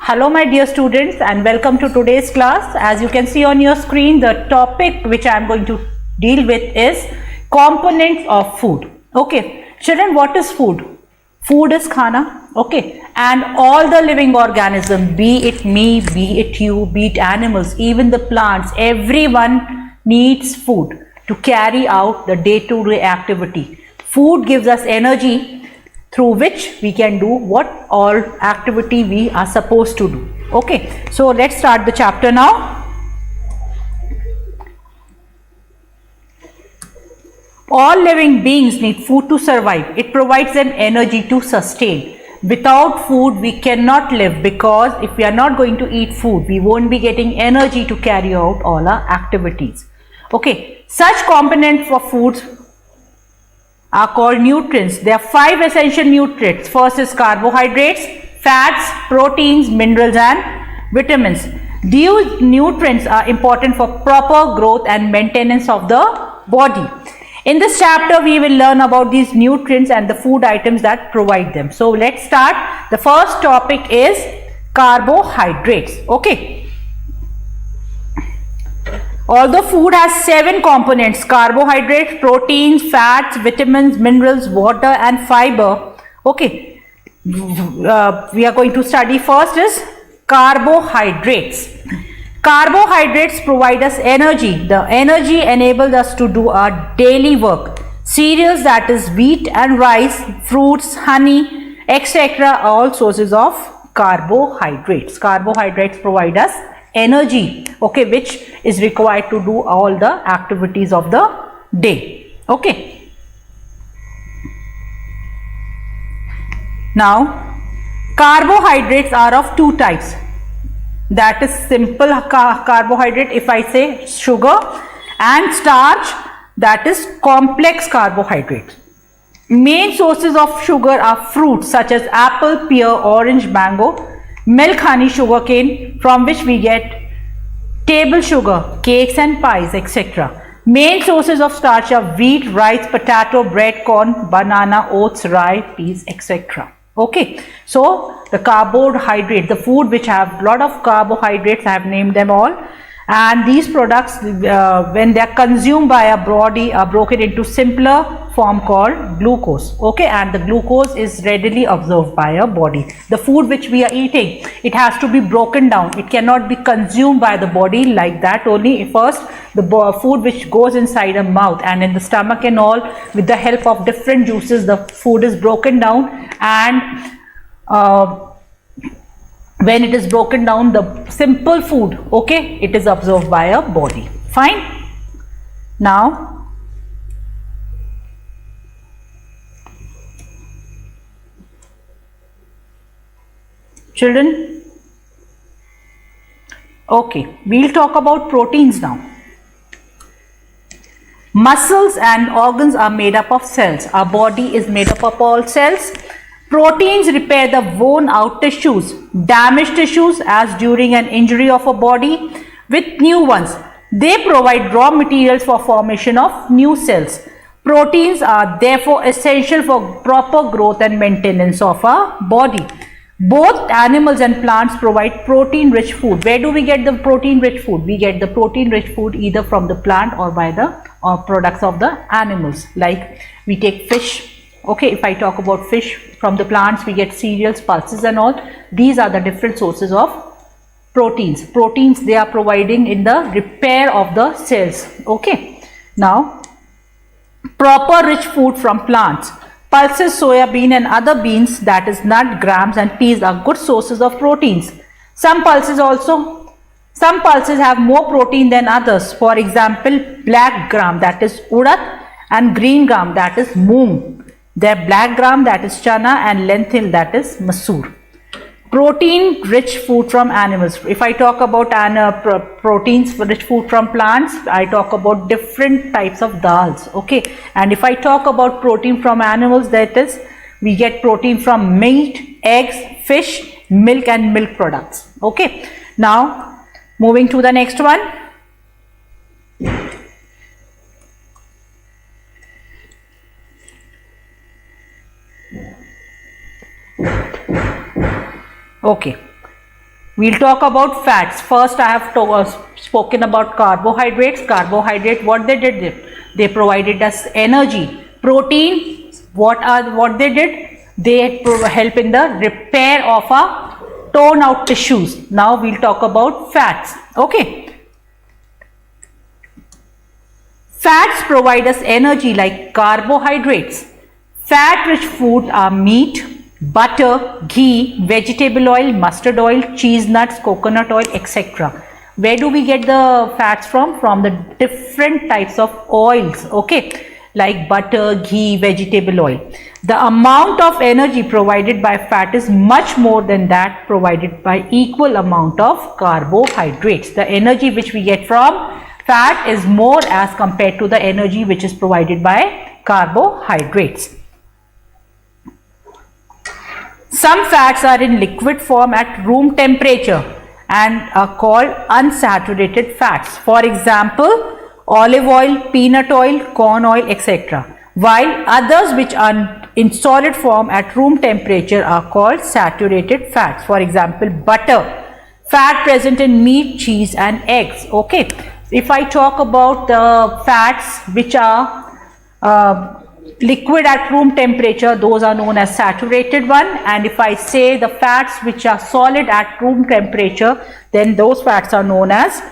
Hello my dear students and welcome to today's class. As you can see on your screen, the topic which I am going to deal with is components of food. Okay, children, what is food? Food is khana, okay, and all the living organisms, be it me, be it you, be it animals, even the plants, everyone needs food to carry out the day-to-day activity. Food gives us energy through which we can do what all activity we are supposed to do. Okay, so let's start the chapter now. All living beings need food to survive. It provides them energy to sustain. Without food, we cannot live, because if we are not going to eat food, we won't be getting energy to carry out all our activities. Okay, such components for foods are called nutrients. There are 5 essential nutrients. First is carbohydrates, fats, proteins, minerals and vitamins. These nutrients are important for proper growth and maintenance of the body. In this chapter, we will learn about these nutrients and the food items that provide them. So let's start. The first topic is carbohydrates. Okay. Although food has 7 components: carbohydrates, proteins, fats, vitamins, minerals, water and fiber. Okay, we are going to study first is carbohydrates. Carbohydrates provide us energy. The energy enables us to do our daily work. Cereals, that is wheat and rice, fruits, honey, etc. are all sources of carbohydrates. Carbohydrates provide us energy, okay, which is required to do all the activities of the day. Okay, now carbohydrates are of 2 types. That is simple carbohydrate, if I say sugar, and starch, that is complex carbohydrate. Main sources of sugar are fruits such as apple, pear, orange, mango, milk, honey, sugarcane, from which we get table sugar, cakes and pies, etc. Main sources of starch are wheat, rice, potato, bread, corn, banana, oats, rye, peas, etc. Okay, so the carbohydrate, the food which have lot of carbohydrates, I have named them all, and these products when they are consumed by our body are broken into simpler form called glucose. Okay, and the glucose is readily absorbed by our body. The food which we are eating, it has to be broken down. It cannot be consumed by the body like that only. First, the food which goes inside a mouth and in the stomach and all, with the help of different juices, the food is broken down, and when it is broken down, the simple food, okay, it is absorbed by our body. Fine. Now children, okay, we'll talk about proteins now. Muscles and organs are made up of cells. Our body is made up of all cells. Proteins repair the worn out tissues, damaged tissues as during an injury of a body, with new ones. They provide raw materials for formation of new cells. Proteins are therefore essential for proper growth and maintenance of our body. Both animals and plants provide protein-rich food. Where do we get the protein-rich food? We get the protein-rich food either from the plant or by the products of the animals. Like we take fish. Okay, if I talk about fish, from the plants we get cereals, pulses and all. These are the different sources of proteins. Proteins they are providing in the repair of the cells. Okay, now proper rich food from plants. Pulses, soya bean and other beans, that is nut, grams and peas, are good sources of proteins. Some pulses have more protein than others. For example, black gram, that is urad, and green gram, that is moong. Their black gram, that is chana, and lentil, that is masoor. Protein rich food from animals. If I talk about proteins rich food from plants, I talk about different types of dals. Okay, and if I talk about protein from animals, that is we get protein from meat, eggs, fish, milk and milk products. Okay, now moving to the next one. Okay. We'll talk about fats. First, I have spoken about carbohydrates. Carbohydrate, what they did? They provided us energy. Protein, what they did? They help in the repair of our torn out tissues. Now we'll talk about fats. Okay. Fats provide us energy like carbohydrates. Fat-rich foods are meat, butter, ghee, vegetable oil, mustard oil, cheese nuts, coconut oil, etc. Where do we get the fats from? From the different types of oils, okay, like butter, ghee, vegetable oil. The amount of energy provided by fat is much more than that provided by equal amount of carbohydrates. The energy which we get from fat is more as compared to the energy which is provided by carbohydrates. Some fats are in liquid form at room temperature and are called unsaturated fats. For example, olive oil, peanut oil, corn oil, etc. While others which are in solid form at room temperature are called saturated fats. For example, butter, fat present in meat, cheese and eggs. Okay. If I talk about the fats which are liquid at room temperature, those are known as saturated one, and if I say the fats which are solid at room temperature, then those fats are known as,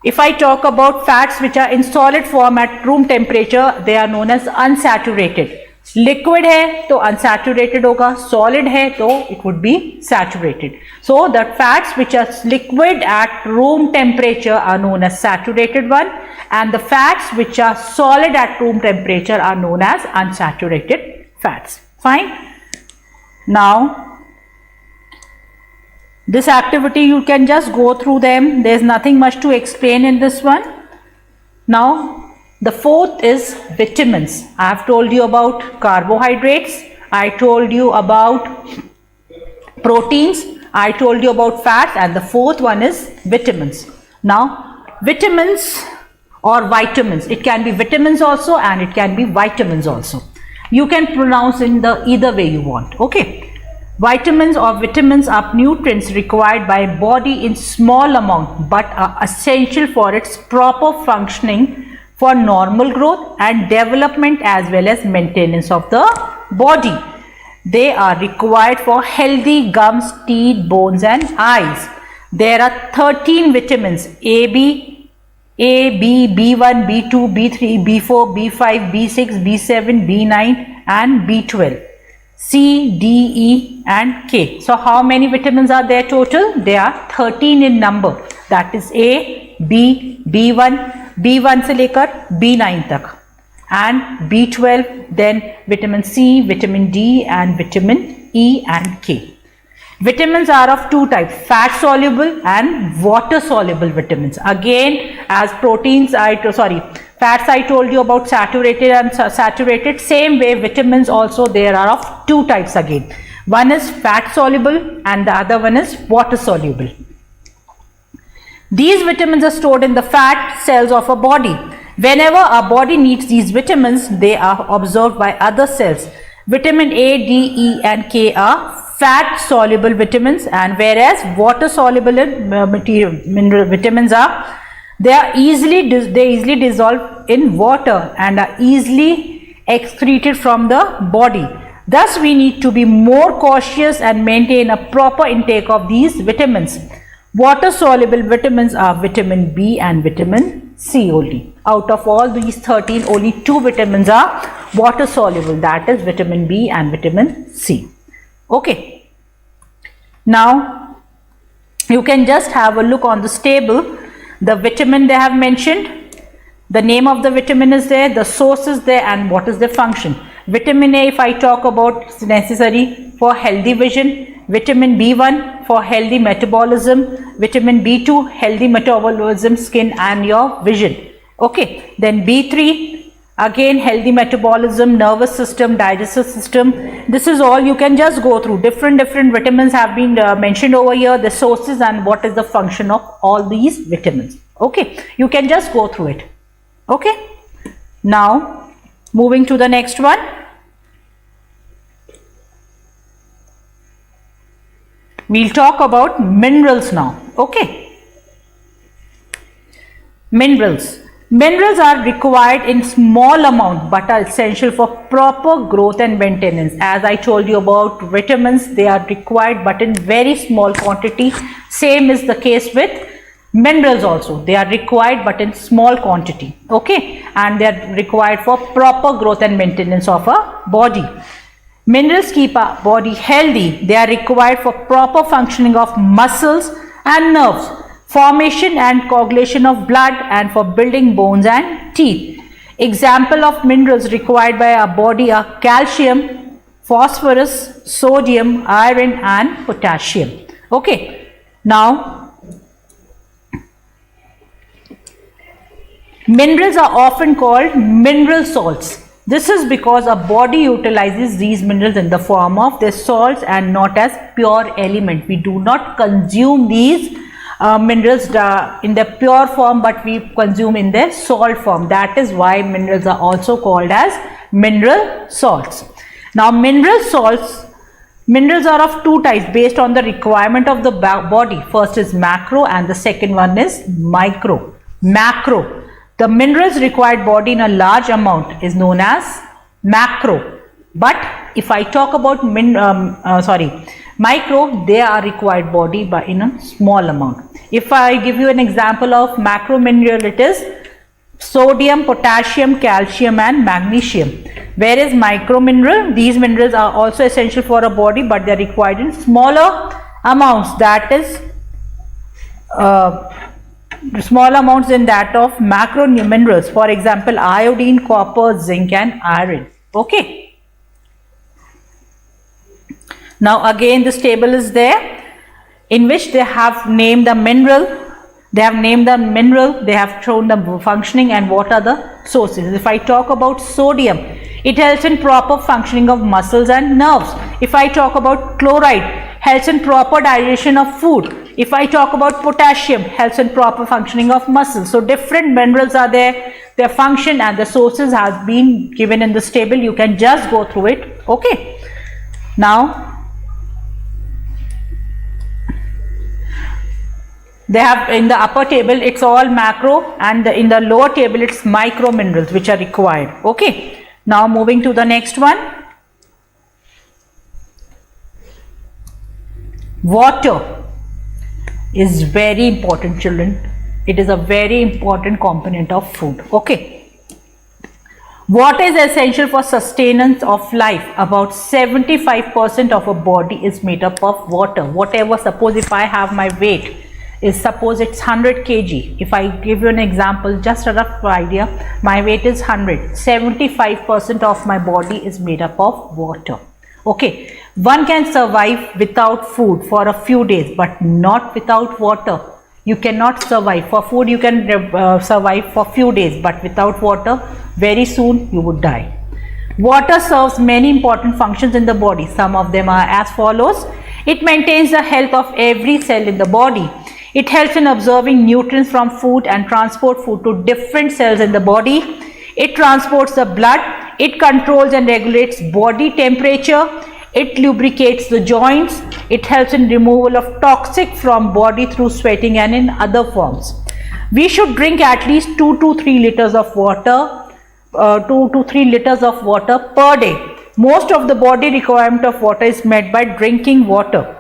if I talk about fats which are in solid form at room temperature, they are known as unsaturated. Liquid है तो unsaturated होगा, solid है तो it would be saturated. So the fats which are liquid at room temperature are known as saturated one, and the fats which are solid at room temperature are known as unsaturated fats. Fine. Now this activity you can just go through them. There is nothing much to explain in this one. Now the fourth is vitamins. I have told you about carbohydrates, I told you about proteins, I told you about fats, and the fourth one is vitamins. Now vitamins or vitamins, it can be vitamins also and it can be vitamins also. You can pronounce in the either way you want. Okay. Vitamins or vitamins are nutrients required by body in small amount but are essential for its proper functioning, for normal growth and development as well as maintenance of the body. They are required for healthy gums, teeth, bones and eyes. There are 13 vitamins: A, B, B1, B2, B3, B4, B5, B6, B7, B9 and B12. C, D, E and K. So how many vitamins are there total? There are 13 in number. That is A, B, B1 से लेकर B9 तक, and B12, then vitamin C, vitamin D and vitamin E and K. Vitamins are of two types: fat soluble and water soluble vitamins. Again, as proteins, fats I told you about saturated and unsaturated. Same way, vitamins also there are of two types again. One is fat soluble and the other one is water soluble. These vitamins are stored in the fat cells of a body. Whenever our body needs these vitamins, they are absorbed by other cells. Vitamin A, D, E and K are fat soluble vitamins, and whereas water soluble mineral vitamins are, they easily dissolve in water and are easily excreted from the body. Thus we need to be more cautious and maintain a proper intake of these vitamins. Water soluble vitamins are vitamin B and vitamin C only. Out of all these 13, only 2 vitamins are water soluble, that is vitamin B and vitamin C. Okay. Now you can just have a look on this table. The vitamin they have mentioned, the name of the vitamin is there, the source is there, and what is the function. Vitamin A, if I talk about, it's necessary for healthy vision. Vitamin B1 for healthy metabolism. Vitamin B2, healthy metabolism, skin and your vision. Okay. Then B3, again healthy metabolism, nervous system, digestive system. This is all you can just go through. Different vitamins have been mentioned over here, the sources and what is the function of all these vitamins. Okay. You can just go through it. Okay. Now moving to the next one. We'll talk about minerals now. Okay. Minerals. Minerals are required in small amount but are essential for proper growth and maintenance. As I told you about vitamins, they are required but in very small quantity. Same is the case with minerals also. They are required but in small quantity. Okay, and they are required for proper growth and maintenance of a body. Minerals keep our body healthy. They are required for proper functioning of muscles and nerves, formation and coagulation of blood, and for building bones and teeth. Example of minerals required by our body are calcium, phosphorus, sodium, iron and potassium. Okay, now minerals are often called mineral salts. This is because our body utilizes these minerals in the form of their salts and not as pure element. We do not consume these minerals in their pure form, but we consume in their salt form. That is why minerals are also called as mineral salts. Now mineral salts, minerals are of two types based on the requirement of the body. First is macro and the second one is micro. Macro. The minerals required body in a large amount is known as macro. But if I talk about micro, they are required body in a small amount. If I give you an example of macro mineral, it is sodium, potassium, calcium and magnesium. Whereas micro mineral, these minerals are also essential for a body but they are required in smaller amounts. That is small amounts in that of macro minerals. For example, iodine, copper, zinc and iron. Okay. Now again this table is there in which they have named the mineral. They have named the mineral, they have shown the functioning and what are the sources. If I talk about sodium, it helps in proper functioning of muscles and nerves. If I talk about chloride, helps in proper digestion of food. If I talk about potassium, helps in proper functioning of muscles. So different minerals are there, their function and the sources has been given in this table. You can just go through it. Okay. Now they have in the upper table it's all macro and in the lower table it's micro minerals which are required. Okay. Now moving to the next one. Water is very important, children. It is a very important component of food. Okay. Water is essential for sustenance of life. About 75% of a body is made up of water. Whatever, suppose if I have my weight is, suppose it's 100 kg. If I give you an example, just a rough idea, my weight is 100. 75% of my body is made up of water. Okay. One can survive without food for a few days, but not without water. You cannot survive. For food, you can survive for few days, but without water, very soon you would die. Water serves many important functions in the body. Some of them are as follows. It maintains the health of every cell in the body. It helps in absorbing nutrients from food and transport food to different cells in the body. It transports the blood. It controls and regulates body temperature. It lubricates the joints. It helps in removal of toxic from body through sweating and in other forms. We should drink at least 2 to 3 liters of water, 2 to 3 liters of water per day. Most of the body requirement of water is met by drinking water.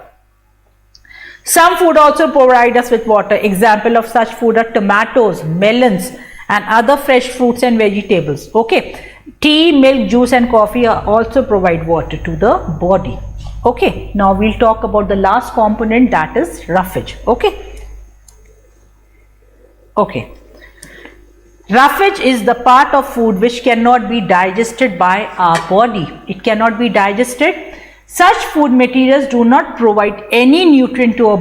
Some food also provide us with water. Example of such food are tomatoes, melons and other fresh fruits and vegetables. Okay. Tea, milk, juice and coffee also provide water to the body. Okay. Now we'll talk about the last component, that is roughage. Okay. Okay. Roughage is the part of food which cannot be digested by our body. It cannot be digested. Such food materials do not provide any nutrient to our